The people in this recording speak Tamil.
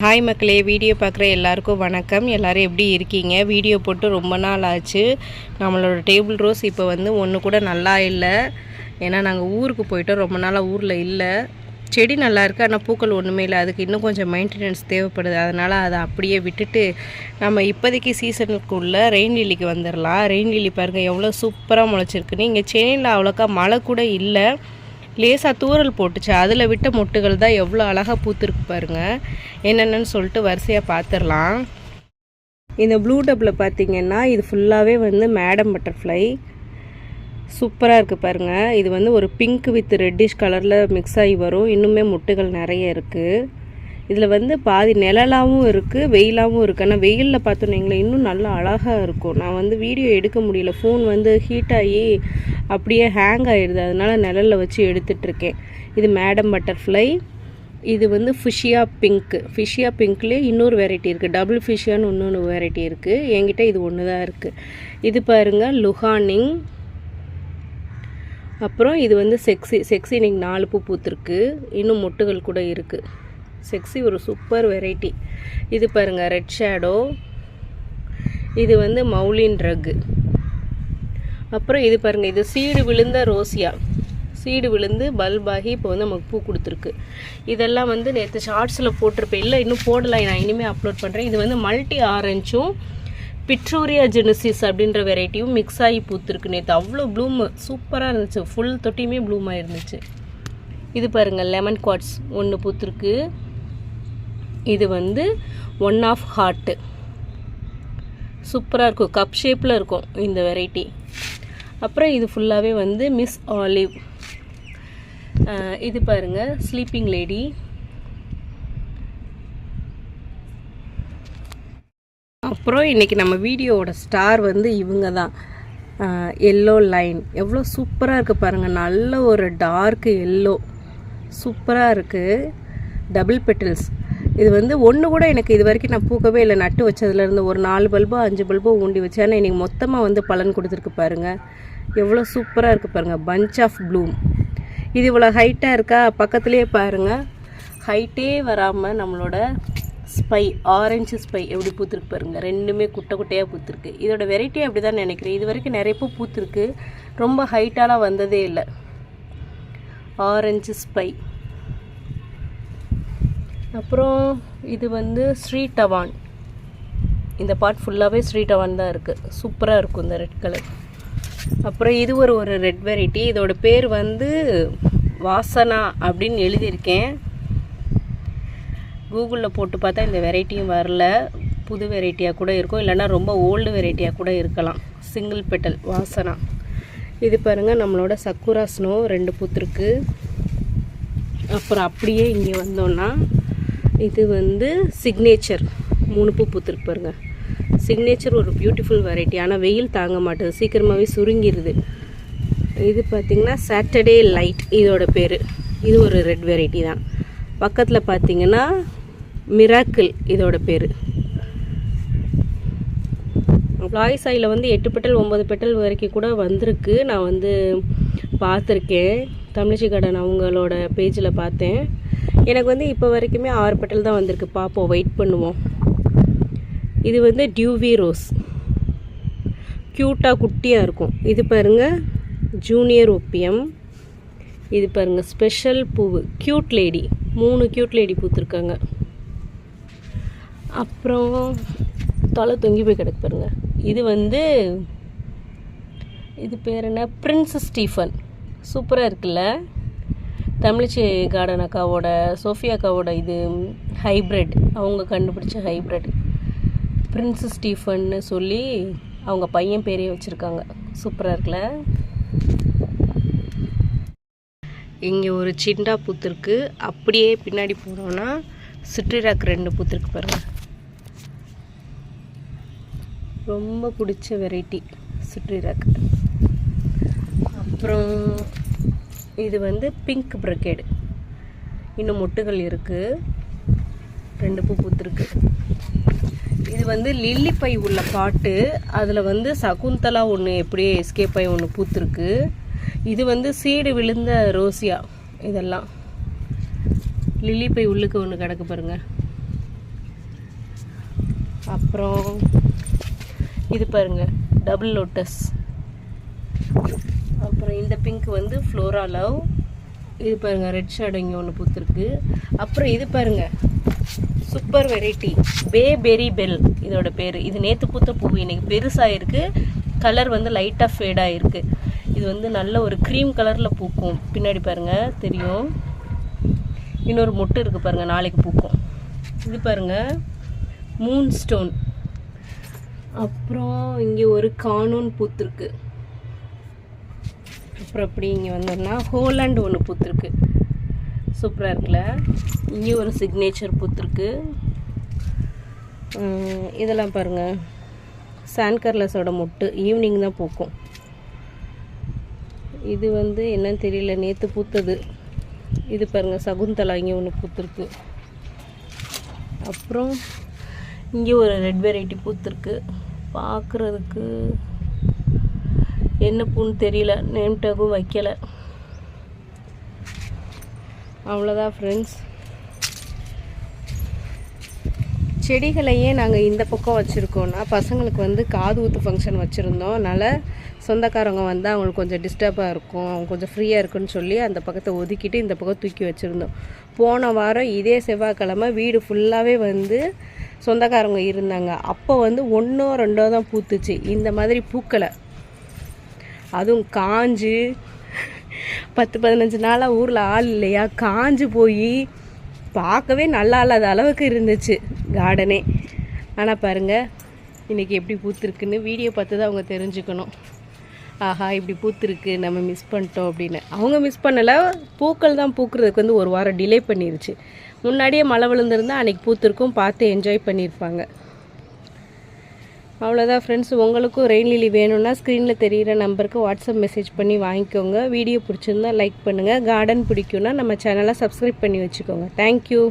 ஹாய் மக்களே, வீடியோ பார்க்குற எல்லாருக்கும் வணக்கம். எல்லோரும் எப்படி இருக்கீங்க? வீடியோ போட்டு ரொம்ப நாள் ஆச்சு. நம்மளோட டேபிள் ரோஸ் இப்போ ஒன்று கூட நல்லா இல்லை. ஏன்னா நாங்கள் ஊருக்கு போயிட்டோம், ரொம்ப நாளாக ஊரில் இல்லை. செடி நல்லா இருக்குது, ஆனால் பூக்கள் ஒன்றுமே இல்லை. அதுக்கு இன்னும் கொஞ்சம் மெயின்டெனன்ஸ் தேவைப்படுது. அதனால் அதை அப்படியே விட்டுட்டு நம்ம இப்போதைக்கு சீசனுக்குள்ளே ரெயின் லில்லிக்கு வந்துடலாம். ரெயின் லில்லி பாருங்கள் எவ்வளோ சூப்பராக முளைச்சிருக்குன்னு. இங்கே சென்னையில் அவ்வளோக்கா மழை கூட இல்லை, லேசாக தூரல் போட்டுச்சு. அதில் விட்ட மொட்டுகள் தான் எவ்வளோ அழகாக பூத்துருக்கு பாருங்கள். என்னென்னு சொல்லிட்டு வரிசையாக பார்த்துடலாம். இந்த ப்ளூ டப்பில் பார்த்திங்கன்னா இது ஃபுல்லாகவே மேடம் பட்டர்ஃப்ளை சூப்பராக இருக்குது பாருங்கள். இது ஒரு பிங்க் வித் ரெட்டிஷ் கலரில் மிக்ஸ் ஆகி வரும். இன்னுமே மொட்டுகள் நிறைய இருக்குது. இதில் பாதி நிழலாகவும் இருக்குது, வெயிலாகவும் இருக்குது. ஆனால் வெயிலில் பார்த்தோன்னீங்களே இன்னும் நல்லா அழகாக இருக்கும். நான் வீடியோ எடுக்க முடியல, ஃபோன் ஹீட் ஆகி அப்படியே ஹேங் ஆகிடுது. அதனால் நிழலில் வச்சு எடுத்துகிட்ருக்கேன். இது மேடம் பட்டர்ஃப்ளை. இது ஃபிஷியா பிங்க்கு. ஃபிஷியா பிங்க்லேயே இன்னொரு வெரைட்டி இருக்குது, டபுள் ஃபிஷியான்னு இன்னொன்று வெரைட்டி இருக்குது. என்கிட்ட இது ஒன்று தான் இருக்குது. இது பாருங்கள் லுஹானிங். அப்புறம் இது செக்ஸி இன்னைக்கு 4 பூ பூத்துருக்கு. இன்னும் மொட்டுகள் கூட இருக்குது. செக்ஸி ஒரு சூப்பர் வெரைட்டி. இது பாருங்கள் ரெட் ஷேடோ. இது மௌலின் ரக்கு. அப்புறம் இது பாருங்கள், இது சீடு விழுந்த ரோசியா. சீடு விழுந்து பல்பாகி இப்போ நமக்கு பூ கொடுத்துருக்கு. இதெல்லாம் நேற்று ஷார்ட்ஸில் போட்டிருப்பேன், இல்லை இன்னும் போடலாம், நான் இனிமேல் அப்லோட் பண்ணுறேன். இது மல்டி ஆரஞ்சும் பிட்ரூரியா ஜெனசிஸ் அப்படின்ற வெரைட்டியும் மிக்ஸ் ஆகி பூத்துருக்கு. நேற்று அவ்வளோ ப்ளூம் சூப்பராக இருந்துச்சு, ஃபுல் தொட்டியுமே ப்ளூமாக இருந்துச்சு. இது பாருங்கள் லெமன் குவாட்ஸ் ஒன்று பூத்துருக்கு. இது ஒன் ஆஃப் ஹார்ட்டு சூப்பராக இருக்கும், கப் ஷேப்பில் இருக்கும் இந்த வெரைட்டி. அப்புறம் இது ஃபுல்லாகவே மிஸ் ஆலிவ். இது பாருங்கள் ஸ்லீப்பிங் லேடி. அப்புறம் இன்றைக்கி நம்ம வீடியோவோட ஸ்டார் இவங்க தான், எல்லோ லைன். எவ்வளோ சூப்பராக இருக்குது பாருங்கள், நல்ல ஒரு டார்க் எல்லோ சூப்பராக இருக்குது. Double petals. இது ஒன்று கூட எனக்கு இது வரைக்கும் நான் பூக்கவே இல்லை. நட்டு வச்சதுலேருந்து ஒரு 4 பல்போ 5 பல்போ ஊண்டி வச்சேன். ஆனால் இன்றைக்கி மொத்தமாக பலன் கொடுத்துருக்கு பாருங்கள். எவ்வளோ சூப்பராக இருக்குது பாருங்கள். Bunch of bloom. இது இவ்வளோ ஹைட்டாக இருக்கா, பக்கத்துலேயே பாருங்கள் ஹைட்டே வராமல் நம்மளோட ஸ்பை, ஆரஞ்சு ஸ்பை எப்படி பூத்துருக்கு பாருங்கள். ரெண்டுமே குட்டை குட்டையாக பூத்துருக்கு. இதோட வெரைட்டி அப்படி தான் நினைக்கிறேன். இது வரைக்கும் நிறைய பூ பூத்துருக்கு, ரொம்ப ஹைட்டாலாம் வந்ததே இல்லை. Orange spy. அப்புறம் இது ஸ்ரீ டவான். இந்த பார்ட் ஃபுல்லாகவே ஸ்ரீ டவான் தான் இருக்குது. சூப்பராக இருக்கும் இந்த ரெட் கலர். அப்புறம் இது ஒரு ரெட் வெரைட்டி. இதோட பேர் வாசனா அப்படின்னு எழுதியிருக்கேன். கூகுளில் போட்டு பார்த்தா இந்த வெரைட்டியும் வரல. புது வெரைட்டியாக கூட இருக்கும், இல்லைன்னா ரொம்ப ஓல்டு வெரைட்டியாக கூட இருக்கலாம். Single petal Vasana. இது பாருங்கள் நம்மளோட சக்குரா ஸ்னோ 2 பூத்துருக்கு. அப்புறம் அப்படியே இங்கே வந்தோன்னா இது சிக்னேச்சர் 3 பூ பூத்துருக்கு பாருங்கள். சிக்னேச்சர் ஒரு பியூட்டிஃபுல் வெரைட்டி, ஆனால் வெயில் தாங்க மாட்டேது, சீக்கிரமாகவே சுருங்கிடுது. இது பார்த்திங்கன்னா சாட்டர்டே லைட் இதோட பேர். இது ஒரு ரெட் வெரைட்டி தான். பக்கத்தில் பார்த்திங்கன்னா மிராக்கிள் இதோட பேர். லாய்ஸ் ஆயில் 8 பெட்டல் 9 பெட்டல் வரைக்கும் கூட வந்திருக்கு. நான் பார்த்துருக்கேன், தமிழிசை கார்டன் அவங்களோட பேஜில் பார்த்தேன். எனக்கு இப்போ வரைக்குமே 6 பெட்டல் தான் வந்திருக்கு. பார்ப்போம், வெயிட் பண்ணுவோம். இது டியூவி ரோஸ், க்யூட்டாக குட்டியாக இருக்கும். இது பாருங்கள் ஜூனியர் ஒப்பியம். இது பாருங்கள் ஸ்பெஷல் பூவு, க்யூட் லேடி. 3 க்யூட் லேடி பூத்துருக்காங்க. அப்புறம் தலை தொங்கி போய் கிடக்கு பாருங்கள். இது பேர் என்ன, பிரின்ஸ் ஸ்டீஃபன். சூப்பராக இருக்குல்ல. தமிழிசை கார்டன் அக்காவோட, சோஃபியா அக்காவோட இது ஹைப்ரிட், அவங்க கண்டுபிடிச்ச ஹைப்ரிட். பிரின்ஸ் ஸ்டீஃபன்னு சொல்லி அவங்க பையன் பேரே வச்சுருக்காங்க. சூப்பராக இருக்குல்ல. இங்கே ஒரு சிண்டா பூத்துருக்கு. அப்படியே பின்னாடி போனோன்னா சிட்ரிராக் 2 பூத்துருக்கு பாருங்கள். ரொம்ப பிடிச்ச வெரைட்டி சிட்ரிராக். அப்புறம் இது பிங்க் பிரக்கேடு. இன்னும் மொட்டுகள் இருக்குது, 2 பூ பூத்துருக்கு. இது லில்லிப்பை உள்ள பாட்டு. அதில் சகுந்தலா ஒன்று எப்படியே எஸ்கேப் ஆகி ஒன்று பூத்துருக்கு. இது சீடு விழுந்த ரோசியா. இதெல்லாம் லில்லிப்பை உள்ளுக்கு ஒன்று கிடக்கு பாருங்கள். அப்புறம் இது பாருங்கள் டபுள் லோட்டஸ். அப்புறம் இந்த பிங்க் வந்து ஃப்ளோரா லவ். இது பாருங்கள் ரெட் ஷேடோ இங்கே ஒன்று பூத்துருக்கு. அப்புறம் இது பாருங்கள் சூப்பர் வெரைட்டி பேபெரி பெல் இதோட பேர். இது நேற்று பூத்த பூ, இன்றைக்கி பெருசாக இருக்குது. கலர் வந்து லைட்டாக ஃபேடாக இருக்குது. இது வந்து நல்ல ஒரு க்ரீம் கலரில் பூக்கும். பின்னாடி பாருங்கள் தெரியும். இன்னொரு மொட்டு இருக்குது பாருங்கள், நாளைக்கு பூக்கும். இது பாருங்கள் மூன் ஸ்டோன். அப்புறம் இங்கே ஒரு கானூன் பூத்துருக்கு. அப்புறம் அப்படி இங்கே வந்தோம்னா ஹோலாண்டு ஒன்று பூத்துருக்கு. சூப்பராக இருக்குல்ல. இங்கே ஒரு சிக்னேச்சர் பூத்துருக்கு. இதெல்லாம் பாருங்கள் சான்கர்லஸோட மொட்டு, ஈவினிங் தான் பூக்கும். இது வந்து என்னன்னு தெரியல, நேற்று பூத்தது. இது பாருங்கள் சகுந்தலா இங்கே ஒன்று பூத்துருக்கு. அப்புறம் இங்கே ஒரு ரெட் வெரைட்டி பூத்துருக்கு. பார்க்குறதுக்கு என்ன பூன்னு தெரியல, நேம் டேகும் வைக்கலை. அவ்வளோதான் ஃப்ரெண்ட்ஸ். செடிகளையே நாங்கள் இந்த பக்கம் வச்சுருக்கோன்னா பசங்களுக்கு வந்து காது ஊத்து ஃபங்க்ஷன் வச்சுருந்தோம். அதனால் சொந்தக்காரங்க வந்து அவங்களுக்கு கொஞ்சம் டிஸ்டர்பாக இருக்கும், அவங்க கொஞ்சம் ஃப்ரீயாக இருக்குன்னு சொல்லி அந்த பக்கத்தை ஒதுக்கிட்டு இந்த பக்கம் தூக்கி வச்சுருந்தோம். போன வாரம் இதே செவ்வாய்க்கிழமை வீடு ஃபுல்லாகவே வந்து சொந்தக்காரங்க இருந்தாங்க. அப்போ வந்து 1 or 2 தான் பூத்துச்சு. இந்த மாதிரி பூக்களை அதுவும் காஞ்சு 10-15 நாளாக ஊரில் ஆள் இல்லையா, காஞ்சு போய் பார்க்கவே நல்லா இல்லாத அளவுக்கு இருந்துச்சு கார்டனே. ஆனால் பாருங்கள் இன்றைக்கி எப்படி பூத்துருக்குன்னு வீடியோ பார்த்து தான் அவங்க தெரிஞ்சுக்கணும். ஆஹா இப்படி பூத்துருக்கு, நம்ம மிஸ் பண்ணிட்டோம் அப்படின்னு. அவங்க மிஸ் பண்ணலை, பூக்கள் தான் பூக்கிறதுக்கு வந்து 1 வாரம் டிலே பண்ணிருச்சு. முன்னாடியே மழை விழுந்திருந்தால் அன்றைக்கி பூத்திருக்கும், பார்த்து என்ஜாய் பண்ணியிருப்பாங்க. அவ்வளோதான் ஃப்ரெண்ட்ஸ். உங்களுக்கும் ரெயின் லிலி வேணும்னா ஸ்க்ரீனில் தெரிகிற நம்பருக்கு வாட்ஸ்அப் மெசேஜ் பண்ணி வாங்கிக்கோங்க. வீடியோ பிடிச்சிருந்தா லைக் பண்ணுங்கள். கார்டன் பிடிக்கும்னா நம்ம சேனலை சப்ஸ்கிரைப் பண்ணி வச்சுக்கோங்க. தேங்க்யூ.